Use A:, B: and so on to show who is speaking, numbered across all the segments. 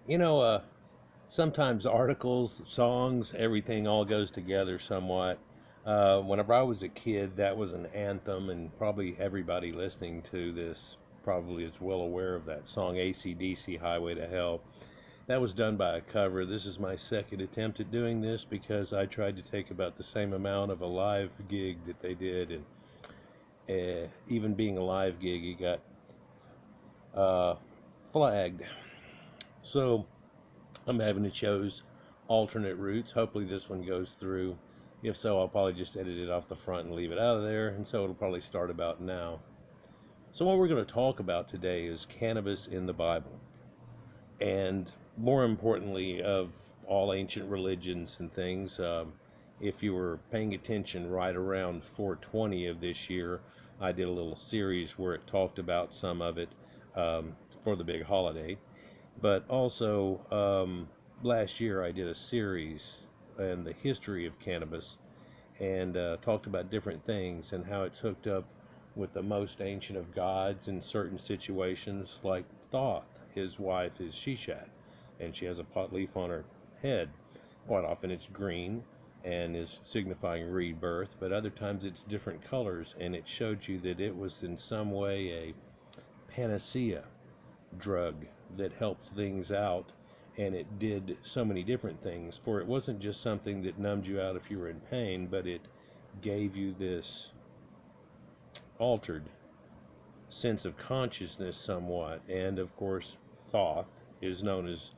A: You know, sometimes articles, songs, everything all goes together somewhat. Whenever I was a kid, that was an anthem, and probably everybody listening to this probably is well aware of that song, AC/DC Highway to Hell. That was done by a cover. This is my second attempt at doing this because I tried to take about the same amount of a live gig that they did, and even being a live gig, it got uh, flagged. So I'm having to choose alternate routes. Hopefully this one goes through. If so, I'll probably just edit it off the front and leave it out of there. And so it'll probably start about now. So what we're going to talk about today is cannabis in the Bible. And more importantly, of all ancient religions and things, if you were paying attention right around 420 of this year, I did a little series where it talked about some of it for the big holiday. But also, last year I did a series on the history of cannabis and talked about different things and how it's hooked up with the most ancient of gods in certain situations, like Thoth. His wife is Seshat, and she has a pot leaf on her head. Quite often it's green and is signifying rebirth, but other times it's different colors, and it showed you that it was in some way a panacea drug that helped things out, and it did so many different things. For it wasn't just something that numbed you out if you were in pain, but it gave you this altered sense of consciousness somewhat. And of course, Thoth is known as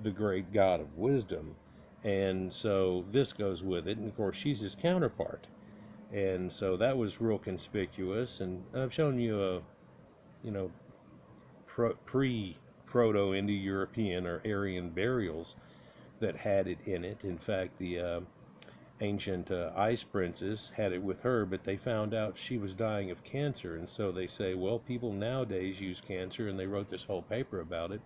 A: the great god of wisdom, and so this goes with it. And of course, she's his counterpart, and so that was real conspicuous. And I've shown you a, you know, pre proto Indo-European or Aryan burials that had it in it. In fact, the ancient ice princess had it with her, but they found out she was dying of cancer, and so they say, well, people nowadays use cancer, and they wrote this whole paper about it.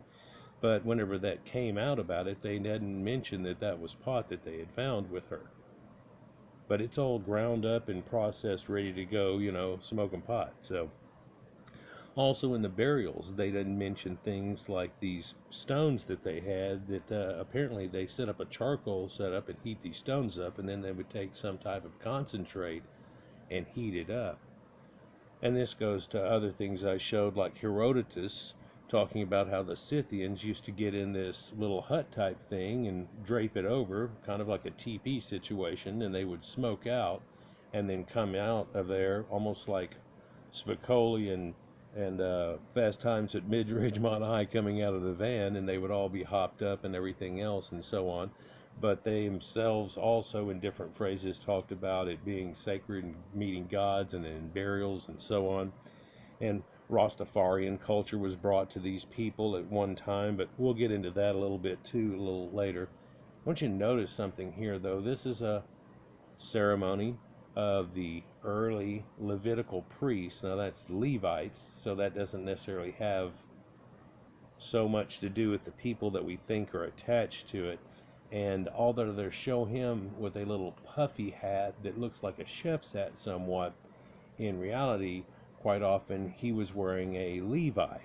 A: But whenever that came out about it, they hadn't mentioned that that was pot that they had found with her. But it's all ground up and processed, ready to go, smoking pot. So also in the burials, they didn't mention things like these stones that they had that apparently they set up a charcoal setup and heat these stones up, and then they would take some type of concentrate and heat it up. And this goes to other things I showed, like Herodotus talking about how the Scythians used to get in this little hut type thing and drape it over, kind of like a teepee situation, and they would smoke out and then come out of there almost like Spicoli and Fast Times at Ridgemont High coming out of the van, and they would all be hopped up and everything else and so on. But they themselves also in different phrases talked about it being sacred and meeting gods, and in burials and so on. And Rastafarian culture was brought to these people at one time, but we'll get into that a little bit too a little later. I want you to notice something here, though. This is a ceremony of the early Levitical priests. Now that's Levites, so that doesn't necessarily have so much to do with the people that we think are attached to it. And although they show him with a little puffy hat that looks like a chef's hat somewhat, in reality, quite often he was wearing a Levi.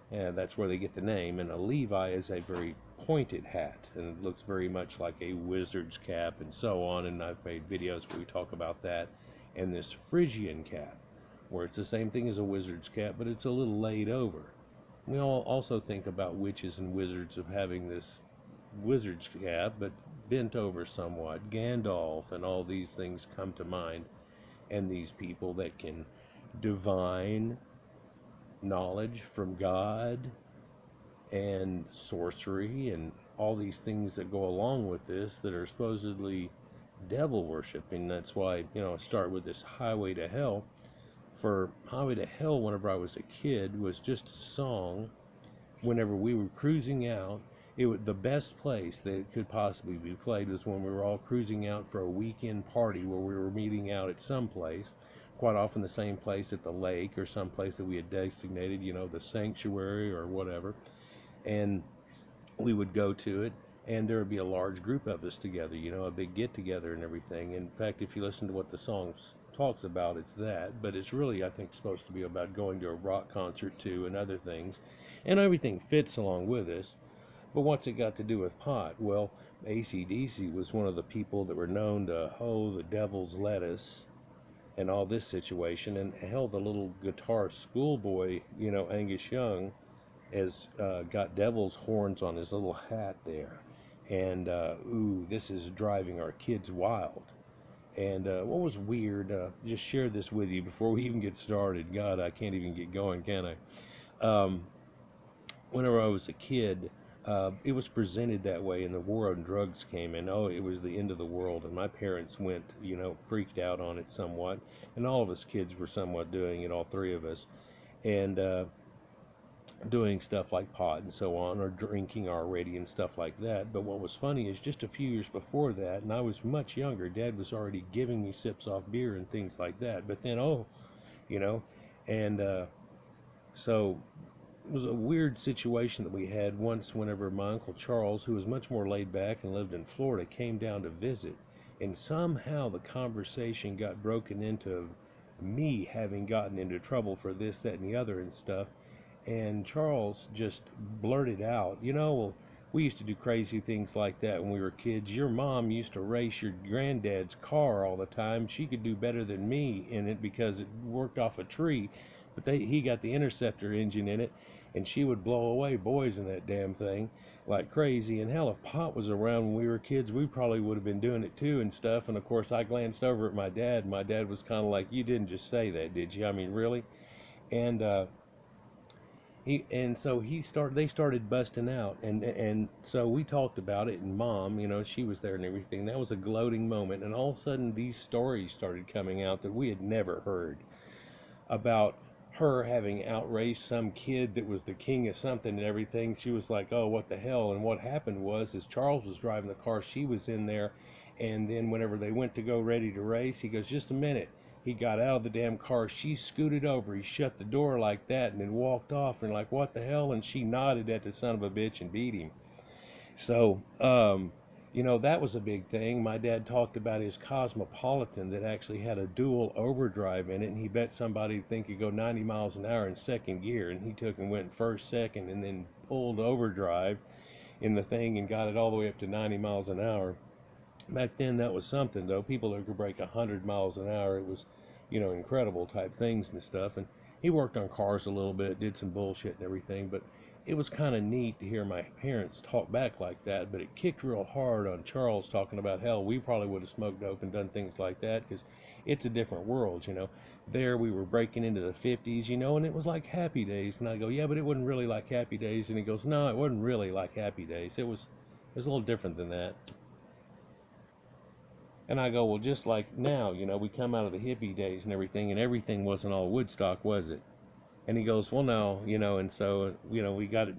A: And that's where they get the name. And a Levi is a very pointed hat, and it looks very much like a wizard's cap and so on. And I've made videos where we talk about that. And this Phrygian cap, where it's the same thing as a wizard's cap, but it's a little laid over. We all also think about witches and wizards of having this wizard's cap, but bent over somewhat. Gandalf and all these things come to mind, and these people that can divine knowledge from God and sorcery and all these things that go along with this that are supposedly devil worshiping. That's why, I start with this Highway to Hell. For Highway to Hell, whenever I was a kid, was just a song. Whenever we were cruising out, the best place that it could possibly be played was when we were all cruising out for a weekend party where we were meeting out at some place, quite often the same place at the lake or some place that we had designated, the sanctuary or whatever. And we would go to it, and there would be a large group of us together, a big get together and everything. In fact, if you listen to what the song talks about, it's that, but it's really, I think, supposed to be about going to a rock concert too and other things, and everything fits along with this. But what's it got to do with pot? Well, AC/DC was one of the people that were known to hoe the devil's lettuce and all this situation, and hell, the little guitar schoolboy, Angus Young, has got devil's horns on his little hat there. And, ooh, this is driving our kids wild. And what was weird, just share this with you before we even get started. God, I can't even get going, can I? Whenever I was a kid, it was presented that way, and the war on drugs came, and oh, it was the end of the world. And my parents went, freaked out on it somewhat, and all of us kids were somewhat doing it, all three of us, and doing stuff like pot and so on, or drinking already and stuff like that. But what was funny is just a few years before that, and I was much younger, Dad was already giving me sips off beer and things like that. But then, you know, and so it was a weird situation that we had once whenever my Uncle Charles, who was much more laid back and lived in Florida, came down to visit. And somehow the conversation got broken into me having gotten into trouble for this, that, and the other and stuff. And Charles just blurted out, well, we used to do crazy things like that when we were kids. Your mom used to race your granddad's car all the time. She could do better than me in it because it worked off a tree. But he got the interceptor engine in it, and she would blow away boys in that damn thing like crazy. And hell, if pot was around when we were kids, we probably would have been doing it too and stuff. And of course, I glanced over at my dad, and my dad was kind of like, you didn't just say that, did you? I mean, really? And they started busting out, and so we talked about it, and Mom, she was there and everything. That was a gloating moment, and all of a sudden these stories started coming out that we had never heard about her having outraced some kid that was the king of something and everything. She was like, oh, what the hell? And what happened was Charles was driving the car, she was in there, and then whenever they went to go ready to race, he goes, just a minute. He got out of the damn car, she scooted over, he shut the door like that and then walked off, and like, what the hell? And she nodded at the son of a bitch and beat him. So that was a big thing. My dad talked about his Cosmopolitan that actually had a dual overdrive in it, and he bet somebody would think he'd go 90 miles an hour in second gear, and he took and went first, second, and then pulled overdrive in the thing and got it all the way up to 90 miles an hour. Back then, that was something, though. People that could break 100 miles an hour, it was, incredible type things and stuff. And he worked on cars a little bit, did some bullshit and everything, but it was kind of neat to hear my parents talk back like that. But it kicked real hard on Charles talking about, hell, we probably would have smoked dope and done things like that, because it's a different world. There we were breaking into the 50s, and it was like Happy Days. And I go, yeah, but it wasn't really like Happy Days. And he goes, no, it wasn't really like Happy Days. It was a little different than that. And I go, well, just like now, we come out of the hippie days and everything wasn't all Woodstock, was it? And he goes, well, no, and so, we got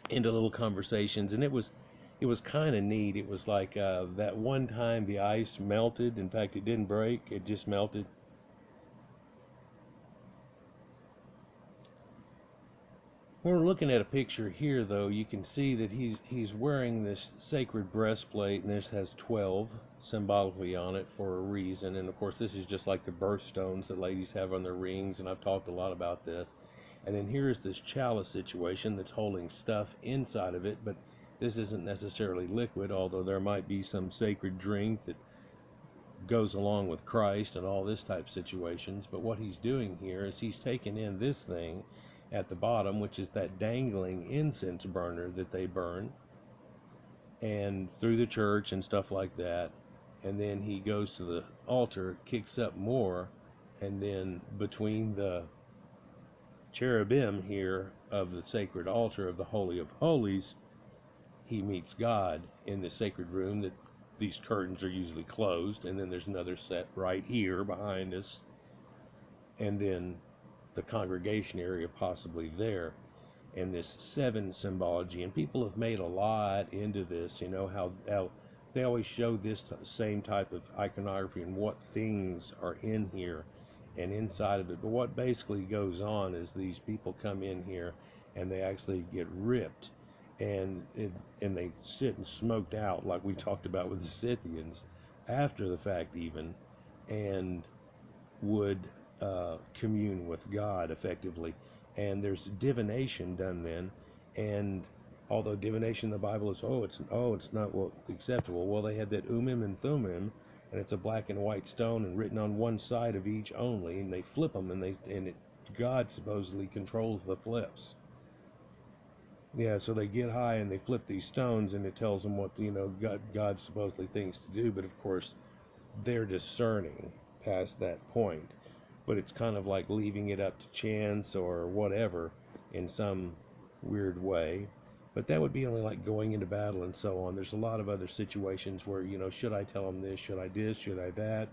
A: into little conversations, and it was kind of neat. It was like that one time the ice melted. In fact, it didn't break, it just melted. When we're looking at a picture here, though, you can see that he's wearing this sacred breastplate, and this has 12 symbolically on it for a reason. And of course, this is just like the birthstones that ladies have on their rings, and I've talked a lot about this. And then here's this chalice situation that's holding stuff inside of it, but this isn't necessarily liquid, although there might be some sacred drink that goes along with Christ and all this type of situations. But what he's doing here is he's taking in this thing at the bottom, which is that dangling incense burner that they burn, and through the church and stuff like that. And then he goes to the altar, kicks up more, and then between the cherubim here of the sacred altar of the Holy of Holies, he meets God in the sacred room that these curtains are usually closed, and then there's another set right here behind us, and then the congregation area possibly there, and this 7 symbology. And people have made a lot into this, how they always show this same type of iconography and what things are in here and inside of it. But what basically goes on is these people come in here and they actually get ripped, and they sit and smoked out, like we talked about with the Scythians, after the fact even, and would commune with God effectively. And there's divination done then, and Although divination in the Bible is, it's not well acceptable. Well, they had that and Thummim, and it's a black and white stone and written on one side of each only, and they flip them, God supposedly controls the flips. Yeah, so they get high and they flip these stones, and it tells them what God supposedly thinks to do. But of course, they're discerning past that point. But it's kind of like leaving it up to chance or whatever in some weird way. But that would be only like going into battle and so on. There's a lot of other situations where, should I tell them this? Should I this? Should I that?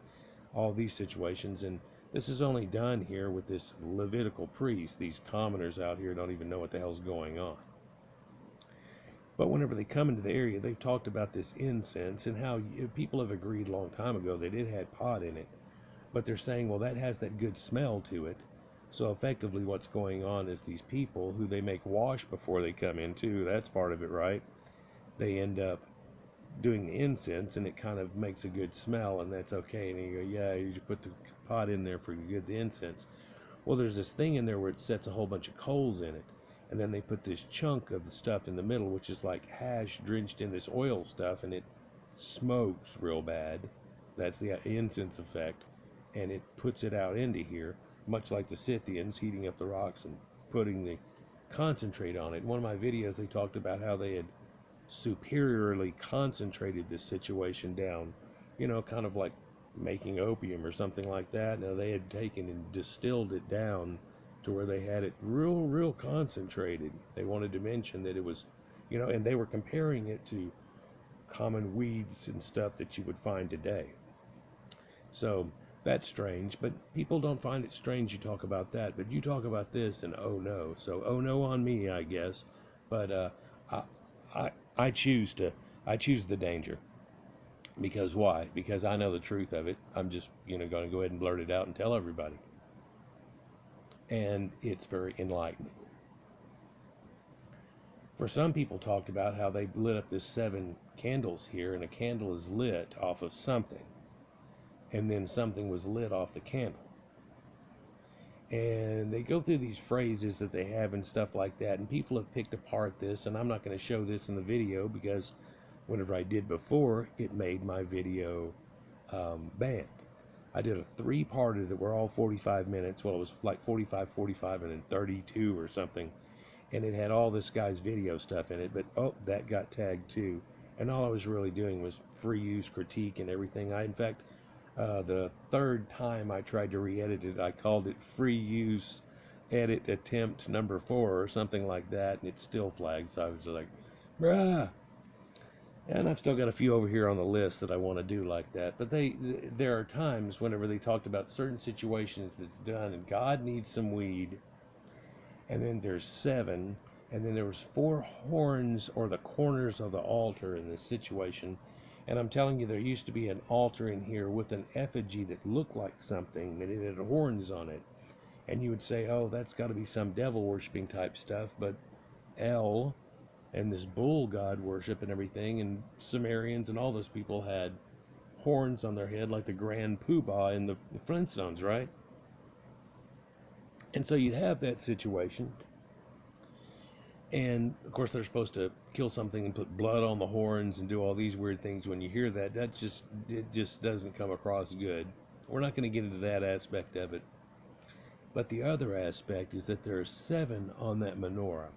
A: All these situations. And this is only done here with this Levitical priest. These commoners out here don't even know what the hell's going on. But whenever they come into the area, they've talked about this incense and how people have agreed a long time ago that it had pot in it. But they're saying, well, that has that good smell to it. So effectively what's going on is these people who they make wash before they come in too, that's part of it, right? They end up doing the incense and it kind of makes a good smell, and that's okay. And you go, yeah, you put the pot in there for good incense. Well, there's this thing in there where it sets a whole bunch of coals in it. And then they put this chunk of the stuff in the middle, which is like hash drenched in this oil stuff, and it smokes real bad. That's the incense effect. And it puts it out into here, much like the Scythians heating up the rocks and putting the concentrate on it. In one of my videos, they talked about how they had superiorly concentrated this situation down, kind of like making opium or something like that. Now, they had taken and distilled it down to where they had it real concentrated. They wanted to mention that it was, and they were comparing it to common weeds and stuff that you would find today. So that's strange, but people don't find it strange you talk about that, but you talk about this and oh no. So oh no on me, I guess. But I choose the danger. Because why? Because I know the truth of it. I'm just, going to go ahead and blurt it out and tell everybody. And it's very enlightening. For some people talked about how they lit up this 7 candles here, and a candle is lit off of something, and then something was lit off the candle. And they go through these phrases that they have and stuff like that, and people have picked apart this, and I'm not going to show this in the video because whenever I did before, it made my video banned. I did a 3-parter that were all 45 minutes. Well, it was like 45, and then 32 or something. And it had all this guy's video stuff in it. But, that got tagged too. And all I was really doing was free use critique and everything. In fact, the 3rd time I tried to re-edit it, I called it free use edit attempt number 4 or something like that. And it still flagged. So I was like, bruh. And I've still got a few over here on the list that I want to do like that. But there are times whenever they talked about certain situations that's done, and God needs some weed, and then there's 7, and then there was 4 horns or the corners of the altar in this situation. And I'm telling you, there used to be an altar in here with an effigy that looked like something, and it had horns on it. And you would say, oh, that's got to be some devil worshipping type stuff, but El and this bull god worship and everything, and Sumerians and all those people had horns on their head like the Grand Poobah in the Flintstones, right? And so you'd have that situation, and of course they're supposed to kill something and put blood on the horns and do all these weird things. When you hear that, it just doesn't come across good. We're not going to get into that aspect of it. But the other aspect is that there are 7 on that menorah.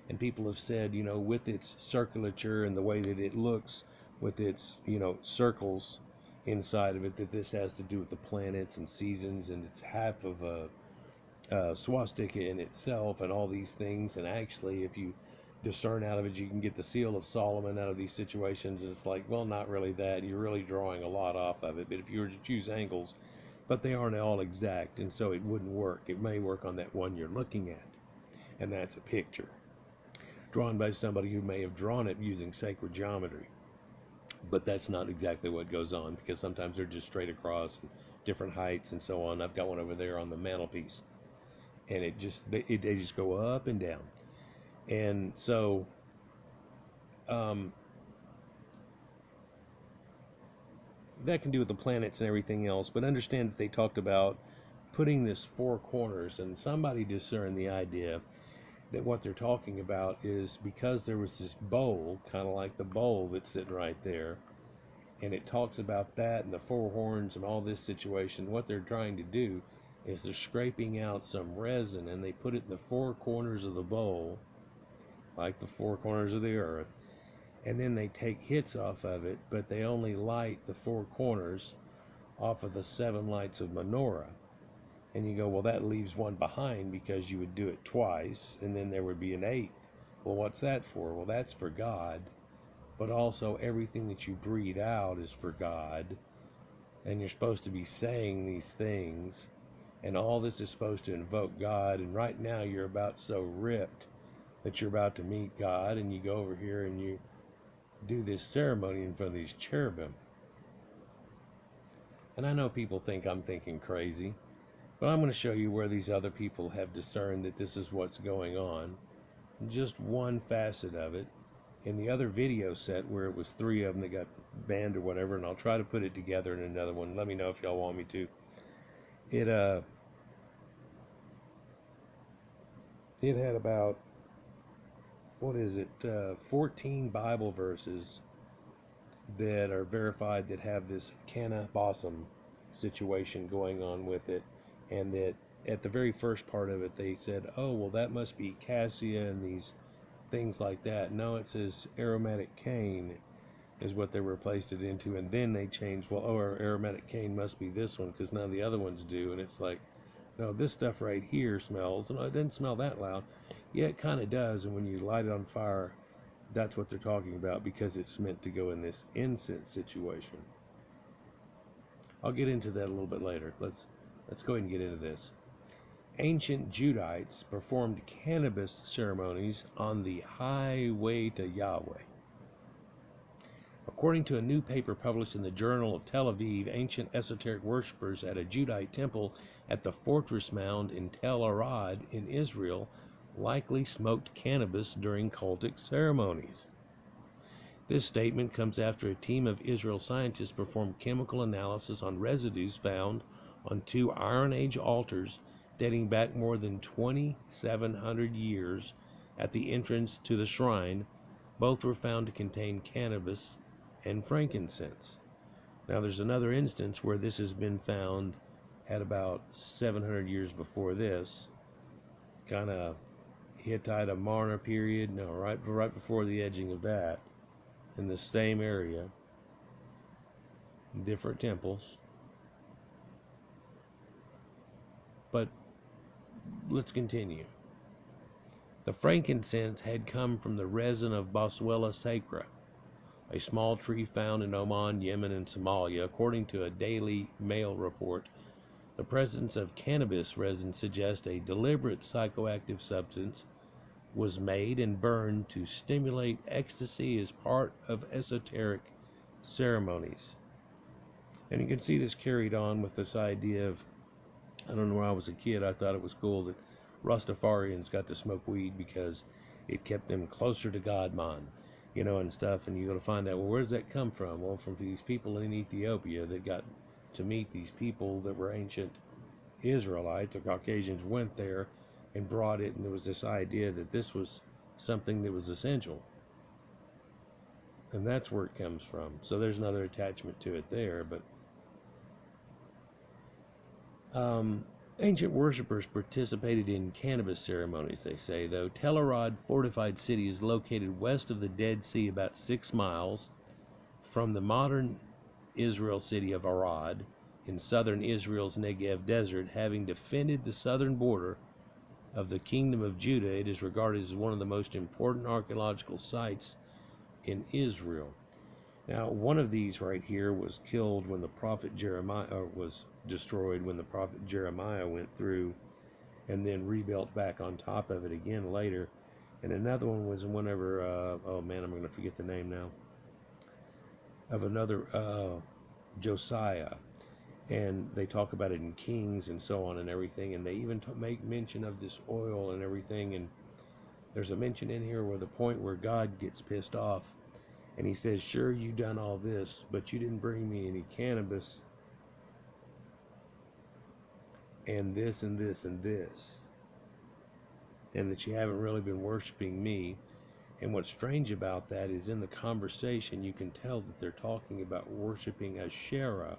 A: And people have said, with its circulature and the way that it looks with its, circles inside of it, that this has to do with the planets and seasons, and it's half of a swastika in itself and all these things. And actually, if you discern out of it, you can get the seal of Solomon out of these situations. And it's like, well, not really that. You're really drawing a lot off of it. But if you were to choose angles, but they aren't all exact, and so it wouldn't work. It may work on that one you're looking at, and that's a picture drawn by somebody who may have drawn it using sacred geometry. But that's not exactly what goes on, because sometimes they're just straight across and different heights and so on. I've got one over there on the mantelpiece, and they just go up and down. And so that can do with the planets and everything else, but understand that they talked about putting this 4 corners, and somebody discerned the idea that what they're talking about is because there was this bowl, kind of like the bowl that's sitting right there, and it talks about that and the four horns and all this situation. What they're trying to do is they're scraping out some resin and they put it in the four corners of the bowl, like the four corners of the earth, and then they take hits off of it, but they only light the four corners off of the seven lights of menorah. And you go, well, that leaves one behind because you would do it twice, and then there would be an eighth. Well, what's that for? Well, that's for God, but also everything that you breathe out is for God, and you're supposed to be saying these things, and all this is supposed to invoke God, and right now you're about so ripped that you're about to meet God, and you go over here and you do this ceremony in front of these cherubim. And I know people think I'm thinking crazy, but I'm going to show you where these other people have discerned that this is what's going on. Just one facet of it. In the other video set where it was 3 of them that got banned or whatever, and I'll try to put it together in another one. Let me know if y'all want me to. It had about, 14 Bible verses that are verified that have this Kanneh Bosum situation going on with it, and that at the very first part of it they said, oh, well, that must be cassia and these things like that. No, it says aromatic cane is what they replaced it into, and then they changed, well, oh, our aromatic cane must be this one because none of the other ones do. And it's like, no, this stuff right here smells, and it doesn't smell that loud. Yeah, it kind of does, and when you light it on fire, that's what they're talking about, because it's meant to go in this incense situation. I'll get into that a little bit later. Let's go ahead and get into this. Ancient Judites performed cannabis ceremonies on the highway to Yahweh. According to a new paper published in the Journal of Tel Aviv, ancient esoteric worshippers at a Judite temple at the Fortress Mound in Tel Arad in Israel likely smoked cannabis during cultic ceremonies. This statement comes after a team of Israel scientists performed chemical analysis on residues found on 2 Iron Age altars dating back more than 2,700 years at the entrance to the shrine. Both were found to contain cannabis and frankincense. Now, there's another instance where this has been found at about 700 years before this, kind of Hittite Amarna period, no, right before the edging of that, in the same area, different temples. But let's continue. The frankincense had come from the resin of Boswellia sacra, a small tree found in Oman, Yemen, and Somalia. According to a Daily Mail report, the presence of cannabis resin suggests a deliberate psychoactive substance was made and burned to stimulate ecstasy as part of esoteric ceremonies. And you can see this carried on with this idea of, I don't know, when I was a kid, I thought it was cool that Rastafarians got to smoke weed because it kept them closer to God, man, and stuff. And you got to find out, well, where does that come from? Well, from these people in Ethiopia that got to meet these people that were ancient Israelites. The Caucasians went there and brought it, and there was this idea that this was something that was essential. And that's where it comes from. So there's another attachment to it there. But ancient worshippers participated in cannabis ceremonies, they say, though. Tel Arad fortified city is located west of the Dead Sea, about 6 miles from the modern Israel city of Arad, in southern Israel's Negev desert. Having defended the southern border of the Kingdom of Judah, it is regarded as one of the most important archaeological sites in Israel. Now, one of these right here was killed when the prophet Jeremiah, or was destroyed when the prophet Jeremiah went through and then rebuilt back on top of it again later. And another one was whenever, oh man, I'm going to forget the name now, of another Josiah. And they talk about it in Kings and so on and everything. And they even make mention of this oil and everything. And there's a mention in here where the point where God gets pissed off. And he says, sure, you done all this, but you didn't bring me any cannabis and this and this and this. and that you haven't really been worshiping me. And what's strange about that is in the conversation, you can tell that they're talking about worshiping Asherah,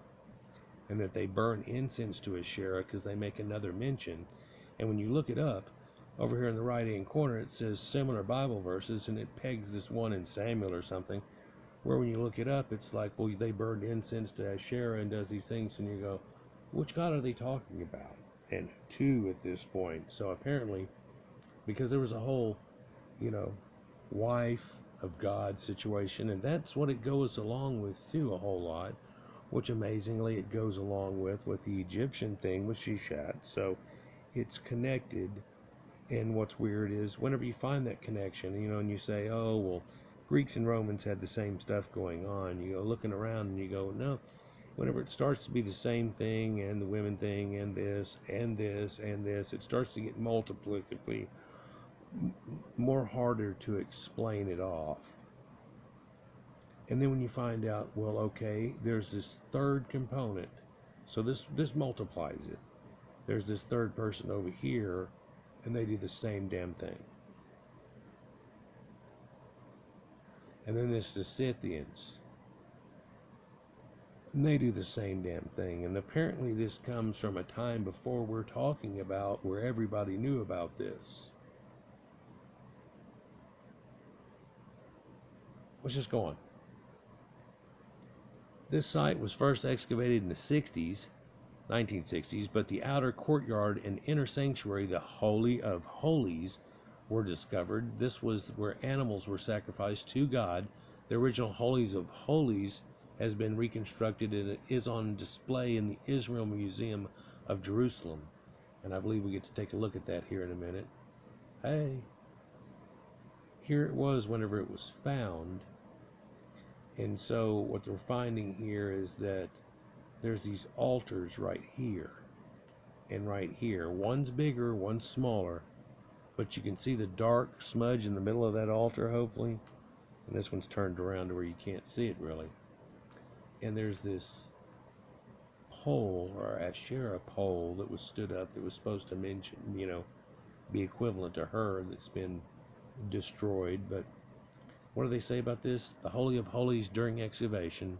A: and that they burn incense to Asherah because they make another mention. And when you look it up, over here in the right hand corner, it says similar Bible verses, and it pegs this one in Samuel or something, where when you look it up, it's like, well, they burned incense to Asherah and does these things, and you go, which God are they talking about? And two at this point. So apparently, because there was a whole, you know, wife of God situation, and that's what it goes along with too, a whole lot, which amazingly it goes along with the Egyptian thing with Seshat. So it's connected. And what's weird is whenever you find that connection, you know, and you say, oh, well, Greeks and Romans had the same stuff going on, you go looking around and you go, no. Whenever it starts to be the same thing, and the women thing, and this, and this, and this, it starts to get multiplicatively more harder to explain it off. And then when you find out, well, okay, there's this third component, so this multiplies it. There's this third person over here, and they do the same damn thing. And then there's the Scythians, and they do the same damn thing. And apparently this comes from a time before we're talking about, where everybody knew about this. Let's just go on. This site was first excavated in the 1960s, but the outer courtyard and inner sanctuary, the Holy of Holies, were discovered. This was where animals were sacrificed to God. The original Holies of Holies has been reconstructed and it is on display in the Israel Museum of Jerusalem. And I believe we get to take a look at that here in a minute. Hey, here it was whenever it was found. And so what they're finding here is that there's these altars right here and right here. One's bigger, one's smaller, but you can see the dark smudge in the middle of that altar, hopefully. And this one's turned around to where you can't see it really. And there's this pole, or Asherah pole, that was stood up that was supposed to mention, you know, be equivalent to her, that's been destroyed. But what do they say about this? The Holy of Holies during excavation.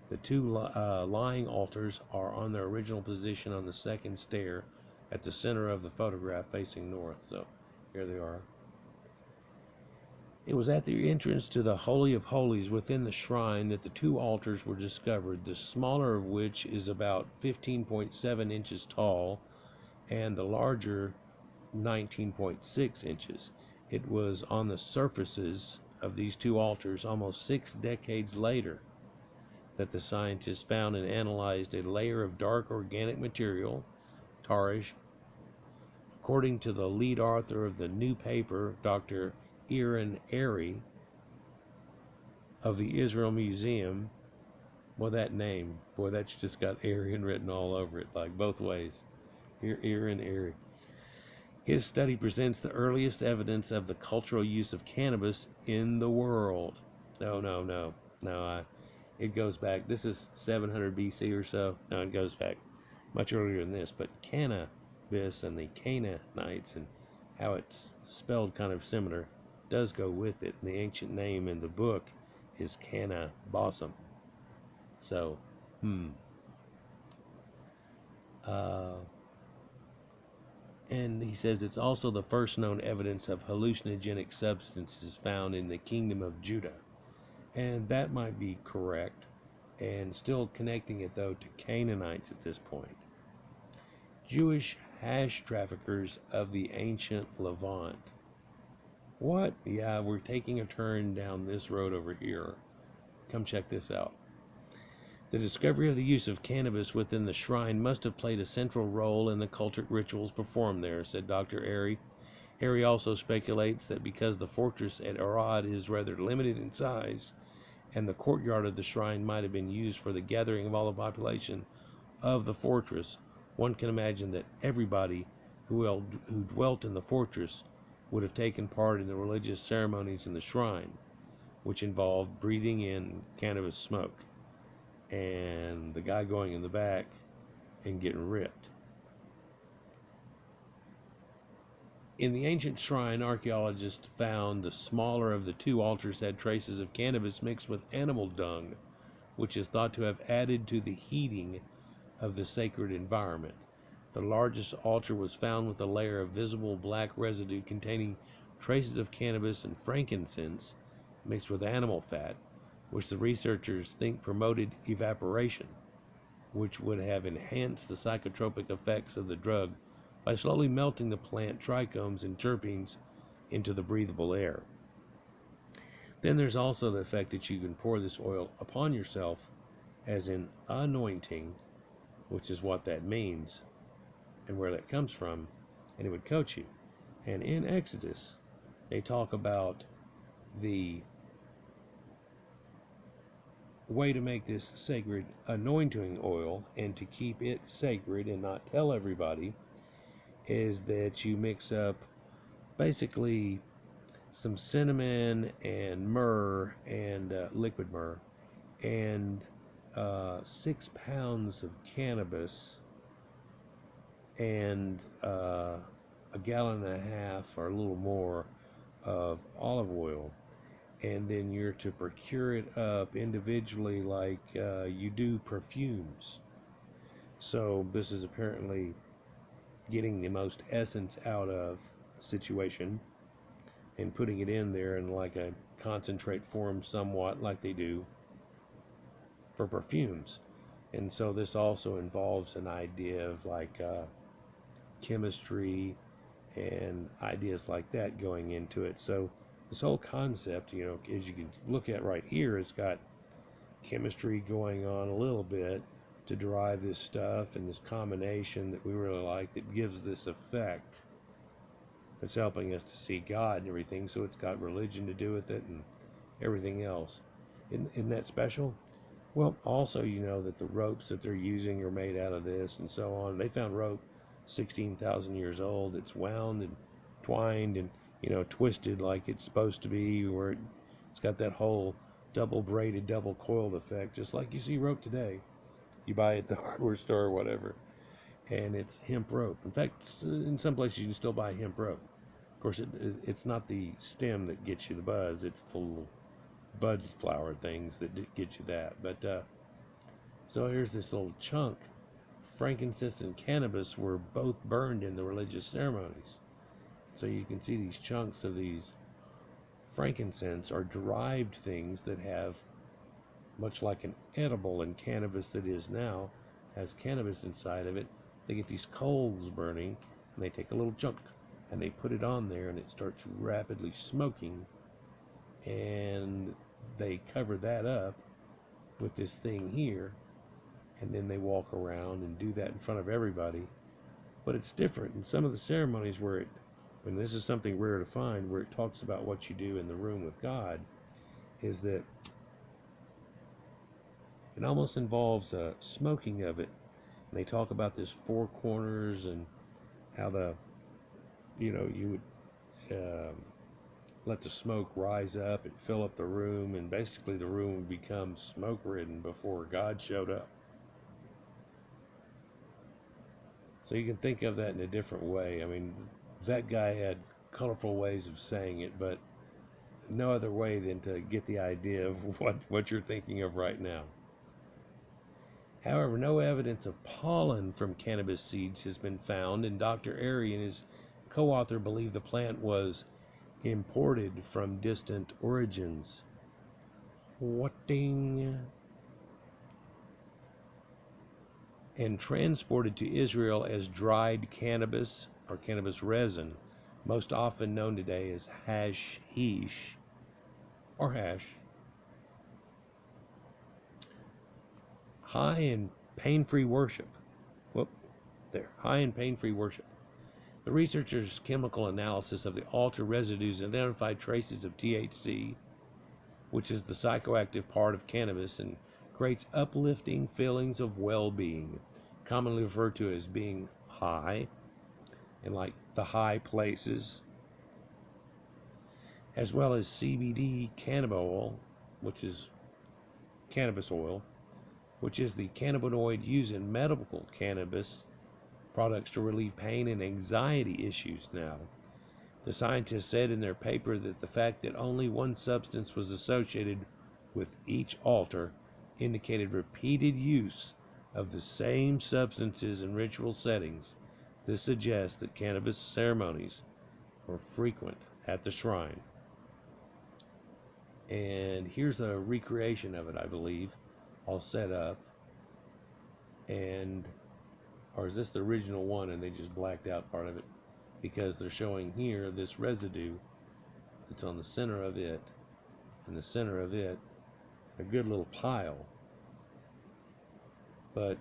A: The two lying altars are on their original position on the second stair at the center of the photograph facing north. So here they are. It was at the entrance to the Holy of Holies within the shrine that the two altars were discovered, the smaller of which is about 15.7 inches tall and the larger 19.6 inches. It was on the surfaces of these two altars almost 6 decades later that the scientists found and analyzed a layer of dark organic material, tarish. According to the lead author of the new paper, Dr. Aaron Airy of the Israel Museum, well, that name, boy, that's just got Aryan written all over it, like both ways. Aaron Airy. His study presents the earliest evidence of the cultural use of cannabis in the world. No, it goes back, this is 700 BC or so. No, it goes back much earlier than this, but Cannabis and the Canaanites and how it's spelled kind of similar does go with it. And the ancient name in the book is Kanneh Bosum. So, and he says it's also the first known evidence of hallucinogenic substances found in the kingdom of Judah. And that might be correct, and still connecting it though to Canaanites at this point. Jewish hash traffickers of the ancient Levant. What? Yeah, we're taking a turn down this road over here. Come check this out. The discovery of the use of cannabis within the shrine must have played a central role in the cultic rituals performed there, said Dr. Airy. Airy also speculates that because the fortress at Arad is rather limited in size, and the courtyard of the shrine might have been used for the gathering of all the population of the fortress, one can imagine that everybody who dwelt in the fortress would have taken part in the religious ceremonies in the shrine, which involved breathing in cannabis smoke, and the guy going in the back and getting ripped. In the ancient shrine, archaeologists found the smaller of the two altars had traces of cannabis mixed with animal dung, which is thought to have added to the heating of the sacred environment. The largest altar was found with a layer of visible black residue containing traces of cannabis and frankincense mixed with animal fat, which the researchers think promoted evaporation, which would have enhanced the psychotropic effects of the drug by slowly melting the plant trichomes and terpenes into the breathable air. Then there's also the effect that you can pour this oil upon yourself as an anointing, which is what that means and where that comes from, and it would coat you. And in Exodus, they talk about the way to make this sacred anointing oil and to keep it sacred and not tell everybody is that you mix up basically some cinnamon and myrrh and liquid myrrh and 6 pounds of cannabis and a gallon and a half or a little more of olive oil, and then you're to procure it up individually like you do perfumes. So this is apparently getting the most essence out of a situation and putting it in there in like a concentrate form, somewhat like they do for perfumes. And so this also involves an idea of like chemistry and ideas like that going into it. So this whole concept, you know, as you can look at right here, it's got chemistry going on a little bit to derive this stuff and this combination that we really like that gives this effect that's helping us to see God and everything. So it's got religion to do with it and everything else. Isn't that special? Well, also, you know that the ropes that they're using are made out of this and so on. They found rope 16,000 years old. It's wound and twined and, you know, twisted like it's supposed to be, where it's got that whole double braided, double coiled effect, just like you see rope today. You buy it at the hardware store or whatever, and it's hemp rope. In fact, in some places you can still buy hemp rope. Of course, it's not the stem that gets you the buzz, it's the little bud flower things that get you that. But so here's this little chunk. Frankincense and cannabis were both burned in the religious ceremonies. So you can see these chunks of these frankincense are derived things that have, much like an edible in cannabis that is now, has cannabis inside of it. They get these coals burning, and they take a little chunk, and they put it on there, and it starts rapidly smoking, and they cover that up with this thing here, and then they walk around and do that in front of everybody. But it's different in some of the ceremonies where when this is something rare to find, where it talks about what you do in the room with God, is that it almost involves a smoking of it. And they talk about this four corners and how you would let the smoke rise up and fill up the room, and basically the room would become smoke-ridden before God showed up. So you can think of that in a different way. I mean, that guy had colorful ways of saying it, but no other way than to get the idea of what you're thinking of right now. However, no evidence of pollen from cannabis seeds has been found, and Dr. Airy and his co-author believe the plant was imported from distant origins. What ding? And transported to Israel as dried cannabis or cannabis resin, most often known today as hashish or hash. High in pain-free worship. High in pain-free worship. The researchers' chemical analysis of the altar residues identified traces of THC, which is the psychoactive part of cannabis, and creates uplifting feelings of well-being, commonly referred to as being high, and like the high places, as well as CBD cannabis oil, which is the cannabinoid used in medical cannabis products to relieve pain and anxiety issues now. The scientists said in their paper that the fact that only one substance was associated with each altar indicated repeated use of the same substances in ritual settings. This suggests that cannabis ceremonies were frequent at the shrine. And here's a recreation of it, I believe, all set up. And, or is this the original one and they just blacked out part of it? Because they're showing here this residue that's on the center of it, and the center of it, a good little pile. But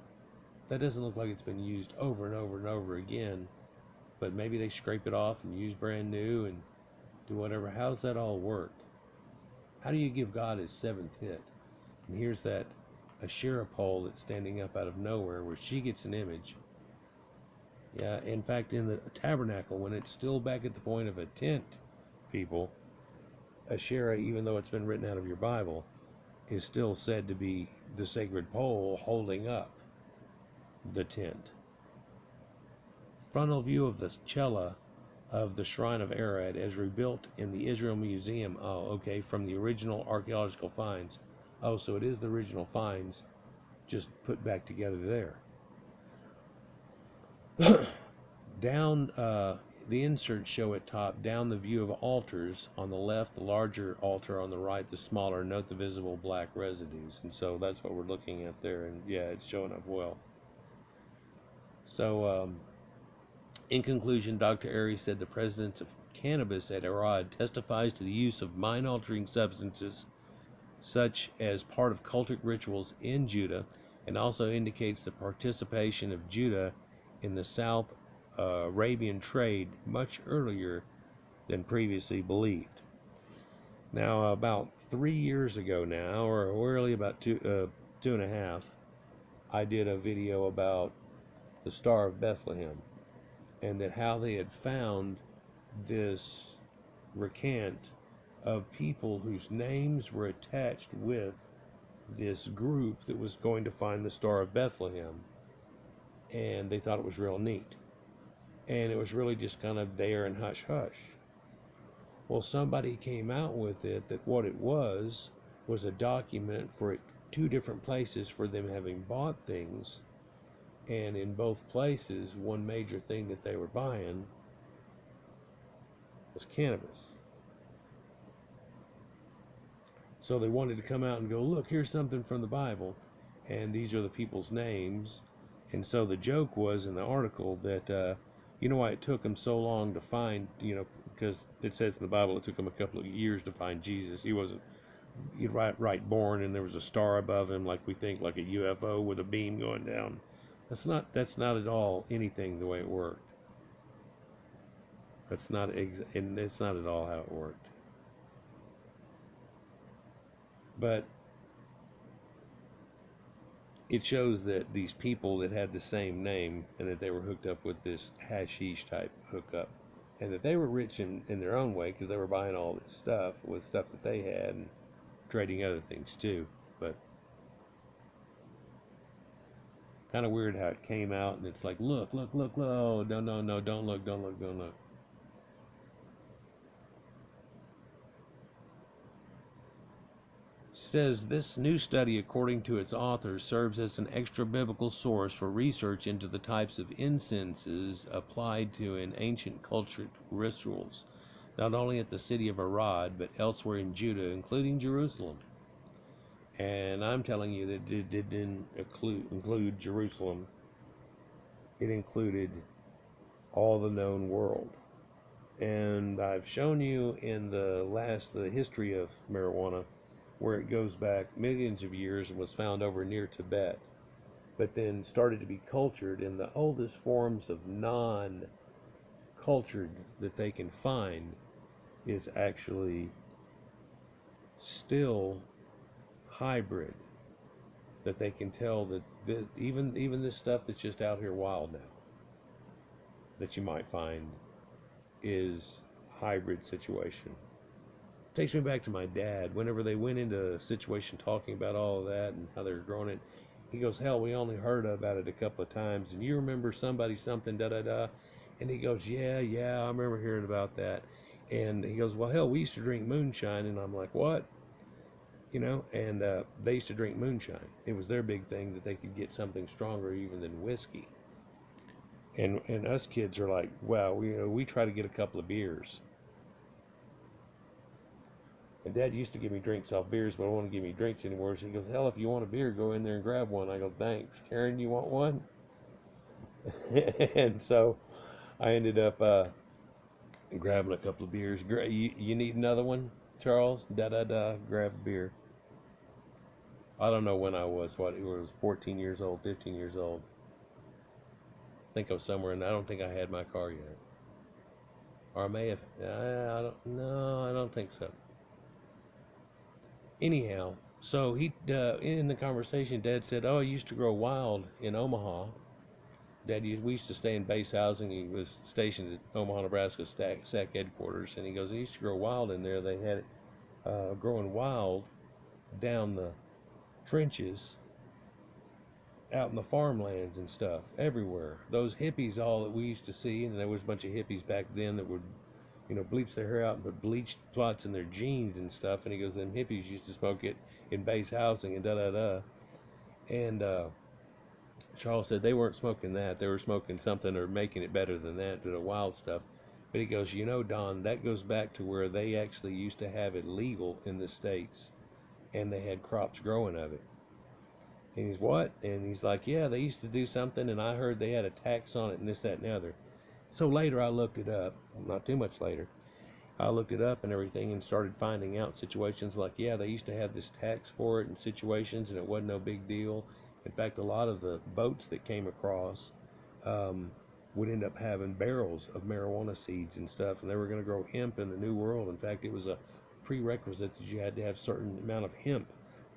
A: that doesn't look like it's been used over and over and over again. But maybe they scrape it off and use brand new and do whatever. How does that all work? How do you give God his seventh hit? And here's that Asherah pole that's standing up out of nowhere where she gets an image. Yeah, in fact, in the tabernacle, when it's still back at the point of a tent, people, Asherah, even though it's been written out of your Bible, is still said to be the sacred pole holding up the tent. Frontal view of the cella of the Shrine of Arad as rebuilt in the Israel Museum. Oh, okay, from the original archaeological finds. Oh, so it is the original finds, just put back together there. Down, the inserts show at top, down the view of altars. On the left, the larger altar. On the right, the smaller. Note the visible black residues. And so that's what we're looking at there. And yeah, it's showing up well. So, in conclusion, Dr. Airy said the presence of cannabis at Arad testifies to the use of mind-altering substances such as part of cultic rituals in Judah, and also indicates the participation of Judah in the South Arabian trade much earlier than previously believed. Now, about 3 years ago now, or really about two and a half, I did a video about the Star of Bethlehem, and that how they had found this recant of people whose names were attached with this group that was going to find the Star of Bethlehem, and they thought it was real neat. And it was really just kind of there and hush hush. Well, somebody came out with it that what it was a document for two different places for them having bought things, and in both places, one major thing that they were buying was cannabis. So they wanted to come out and go, look, here's something from the Bible, and these are the people's names. And so the joke was in the article that, you know why it took them so long to find, because it says in the Bible it took them a couple of years to find Jesus. He wasn't right born, and there was a star above him, like we think, like a UFO with a beam going down. That's not at all anything the way it worked. And it's not at all how it worked. But it shows that these people that had the same name, and that they were hooked up with this hashish type hookup, and that they were rich in their own way, because they were buying all this stuff with stuff that they had and trading other things too. But kind of weird how it came out, and it's like, look, oh, no, don't look. Says this new study, according to its authors, serves as an extra biblical source for research into the types of incenses applied to in ancient cultural rituals, not only at the city of Arad, but elsewhere in Judah, including Jerusalem. And I'm telling you that it didn't include Jerusalem. It included all the known world. And I've shown you in the history of marijuana, where it goes back millions of years and was found over near Tibet, but then started to be cultured in the oldest forms of non-cultured that they can find is actually still hybrid, that they can tell that even this stuff that's just out here wild now that you might find is hybrid situation. Takes me back to my dad. Whenever they went into a situation talking about all of that and how they're growing it, he goes, hell, we only heard about it a couple of times, and you remember somebody something, da-da-da. And he goes, yeah, I remember hearing about that. And he goes, well, hell, we used to drink moonshine. And I'm like, what? You know, and they used to drink moonshine. It was their big thing that they could get something stronger even than whiskey. And us kids are like, well, we try to get a couple of beers. And Dad used to give me drinks off beers, but I don't want to give me drinks anymore. So he goes, hell, if you want a beer, go in there and grab one. I go, thanks. Karen, you want one? And so I ended up grabbing a couple of beers. You need another one, Charles? Da. Grab a beer. I don't know when I was. What, it was 14 years old, 15 years old. I think I was somewhere, and I don't think I had my car yet. Or I may have. I don't. No, I don't think so. Anyhow, so he in the conversation, Dad said, "Oh, he used to grow wild in Omaha." We used to stay in base housing. He was stationed at Omaha, Nebraska SAC headquarters, and he goes, "He used to grow wild in there. They had it growing wild down the trenches, out in the farmlands and stuff, everywhere. Those hippies, all that we used to see, and there was a bunch of hippies back then that would, bleach their hair out and put bleached spots in their jeans and stuff." And he goes, "Them hippies used to smoke it in base housing and da da da." And Charles said they weren't smoking that; they were smoking something or making it better than that, to the wild stuff. But he goes, Don, that goes back to where they actually used to have it legal in the States, and they had crops growing of it. And he's, what? And he's like, yeah, they used to do something, and I heard they had a tax on it and this, that, and the other. So later I looked it up, not too much later. I looked it up and everything and started finding out situations like, yeah, they used to have this tax for it in situations, and it wasn't no big deal. In fact, a lot of the boats that came across would end up having barrels of marijuana seeds and stuff, and they were going to grow hemp in the New World. In fact, it was a prerequisite that you had to have a certain amount of hemp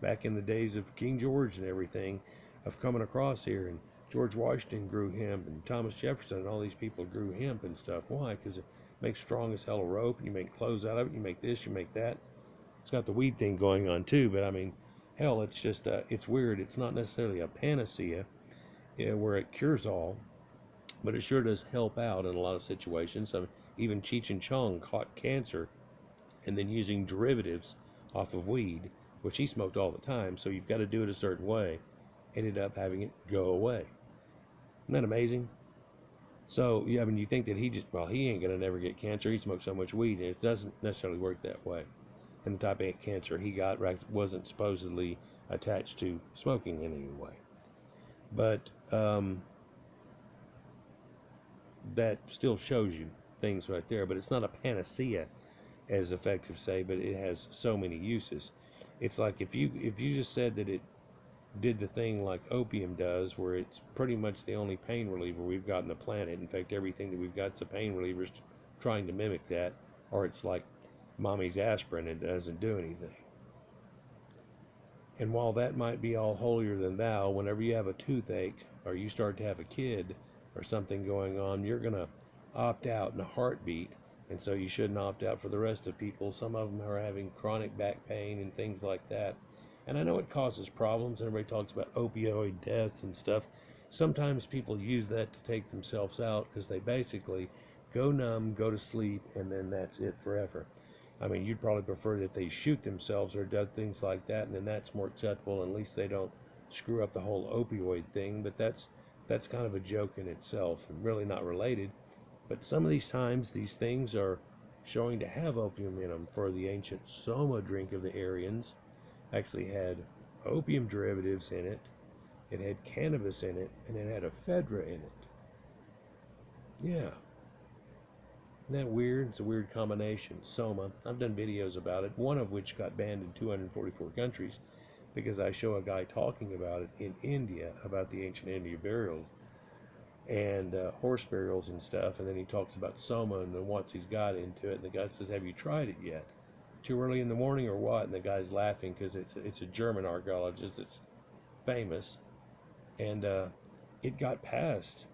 A: back in the days of King George and everything, of coming across here. And George Washington grew hemp, and Thomas Jefferson and all these people grew hemp and stuff. Why? Because it makes strong as hell a rope, and you make clothes out of it, you make this, you make that. It's got the weed thing going on too, but I mean, hell, it's just, it's weird. It's not necessarily a panacea, where it cures all, but it sure does help out in a lot of situations. I mean, even Cheech and Chong caught cancer, and then using derivatives off of weed, which he smoked all the time, so you've got to do it a certain way, ended up having it go away. Isn't that amazing? So, yeah, I mean, you think that he ain't going to never get cancer. He smoked so much weed, and it doesn't necessarily work that way. And the type of cancer he got wasn't supposedly attached to smoking in any way. But that still shows you things right there. But it's not a panacea, as effective say, but it has so many uses. It's like if you just said that it did the thing like opium does, where it's pretty much the only pain reliever we've got on the planet. In fact, everything that we've got is a pain reliever, trying to mimic that, or it's like mommy's aspirin, it doesn't do anything. And while that might be all holier than thou, whenever you have a toothache or you start to have a kid or something going on, you're going to opt out in a heartbeat. And so you shouldn't opt out for the rest of people. Some of them are having chronic back pain and things like that. And I know it causes problems. Everybody talks about opioid deaths and stuff. Sometimes people use that to take themselves out, because they basically go numb, go to sleep, and then that's it forever. I mean, you'd probably prefer that they shoot themselves or do things like that, and then that's more acceptable, and at least they don't screw up the whole opioid thing. But that's kind of a joke in itself, and really not related. But some of these times, these things are showing to have opium in them. For the ancient Soma drink of the Aryans actually had opium derivatives in it, it had cannabis in it, and it had ephedra in it. Yeah. Isn't that weird? It's a weird combination. Soma. I've done videos about it, one of which got banned in 244 countries, because I show a guy talking about it in India, about the ancient India burials and horse burials and stuff, and then he talks about Soma, and then once he's got into it, and the guy says, have you tried it yet? Too early in the morning or what? And the guy's laughing because it's a German archaeologist that's famous, and it got past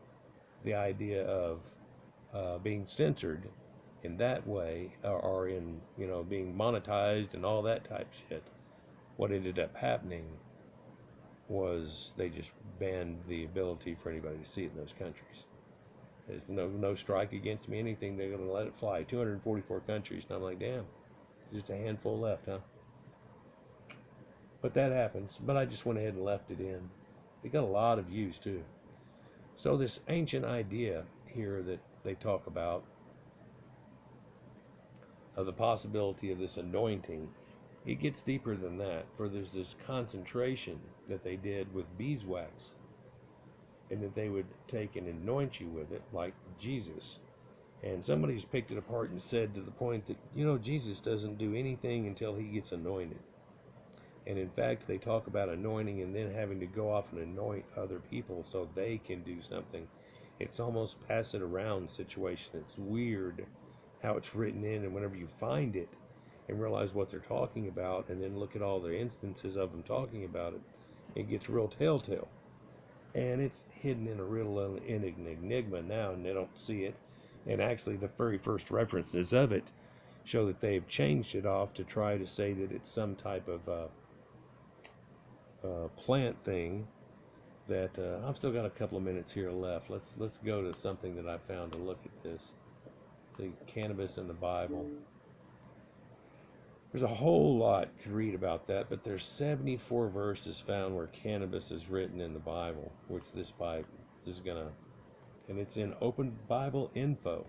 A: the idea of being censored in that way, or in being monetized and all that type shit. What ended up happening was they just banned the ability for anybody to see it in those countries. There's no strike against me, anything. They're going to let it fly. 244 countries. And I'm like, damn, just a handful left, huh? But that happens. But I just went ahead and left it in. It got a lot of views, too. So this ancient idea here that they talk about of the possibility of this anointing, it gets deeper than that. For there's this concentration that they did with beeswax, and that they would take and anoint you with it, like Jesus. And somebody's picked it apart and said to the point that, Jesus doesn't do anything until he gets anointed. And in fact, they talk about anointing and then having to go off and anoint other people so they can do something. It's almost pass it around situation. It's weird how it's written in, and whenever you find it and realize what they're talking about, and then look at all the instances of them talking about it, it gets real telltale. And it's hidden in a real enigma now, and they don't see it. And actually, the very first references of it show that they've changed it off to try to say that it's some type of plant thing. That I've still got a couple of minutes here left. Let's go to something that I found to look at this. See, cannabis in the Bible. There's a whole lot to read about that, but there's 74 verses found where cannabis is written in the Bible, which this Bible is gonna, and it's in Open Bible Info,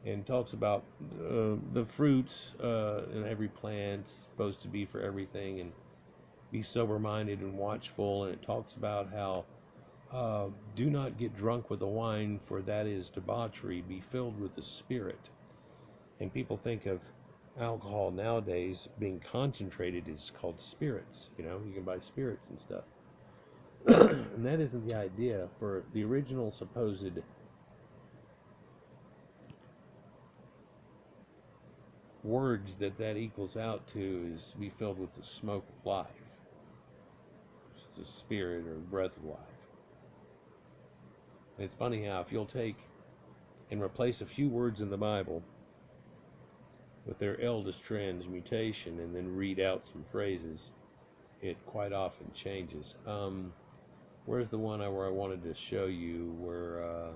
A: and talks about the fruits in every plant, supposed to be for everything, and be sober-minded and watchful. And it talks about how do not get drunk with the wine, for that is debauchery. Be filled with the Spirit. And people think of alcohol nowadays being concentrated is called spirits. You can buy spirits and stuff. And that isn't the idea. For the original supposed words that equals out to is be filled with the smoke of life, which is the spirit or breath of life. And it's funny how if you'll take and replace a few words in the Bible with their eldest transmutation and then read out some phrases, it quite often changes. Where's the one where I wanted to show you where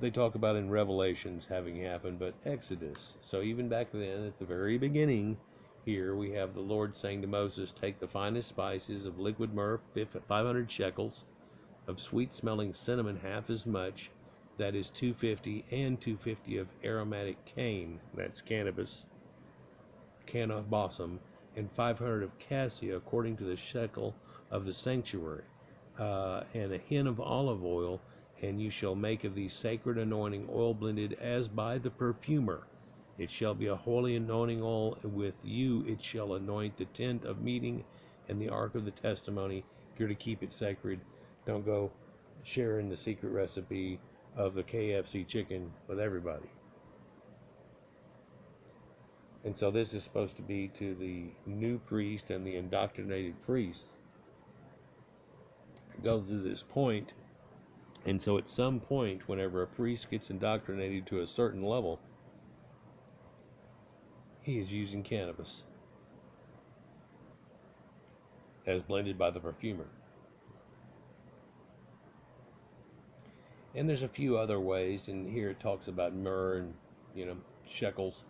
A: they talk about in Revelations having happened, but Exodus. So even back then, at the very beginning, here we have the Lord saying to Moses, take the finest spices of liquid myrrh, 500 shekels, of sweet-smelling cinnamon, half as much, that is 250, and 250 of aromatic cane, that's cannabis, Kanneh Bosum, and 500 of cassia, according to the shekel of the sanctuary, and a hin of olive oil, and you shall make of these sacred anointing oil blended as by the perfumer. It shall be a holy anointing oil. With you it shall anoint the tent of meeting and the ark of the testimony. You're to keep it sacred. Don't go sharing the secret recipe of the KFC chicken with everybody. And so this is supposed to be to the new priest and the indoctrinated priest. Go through this point. And so at some point, whenever a priest gets indoctrinated to a certain level, he is using cannabis as blended by the perfumer. And there's a few other ways, and here it talks about myrrh and, shekels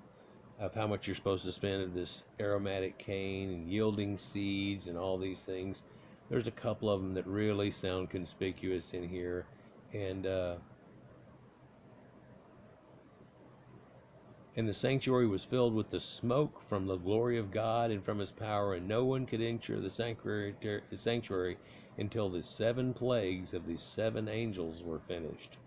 A: of how much you're supposed to spend of this aromatic cane and yielding seeds and all these things. There's a couple of them that really sound conspicuous in here. And the sanctuary was filled with the smoke from the glory of God and from his power, and no one could enter the sanctuary until the 7 plagues of the 7 angels were finished.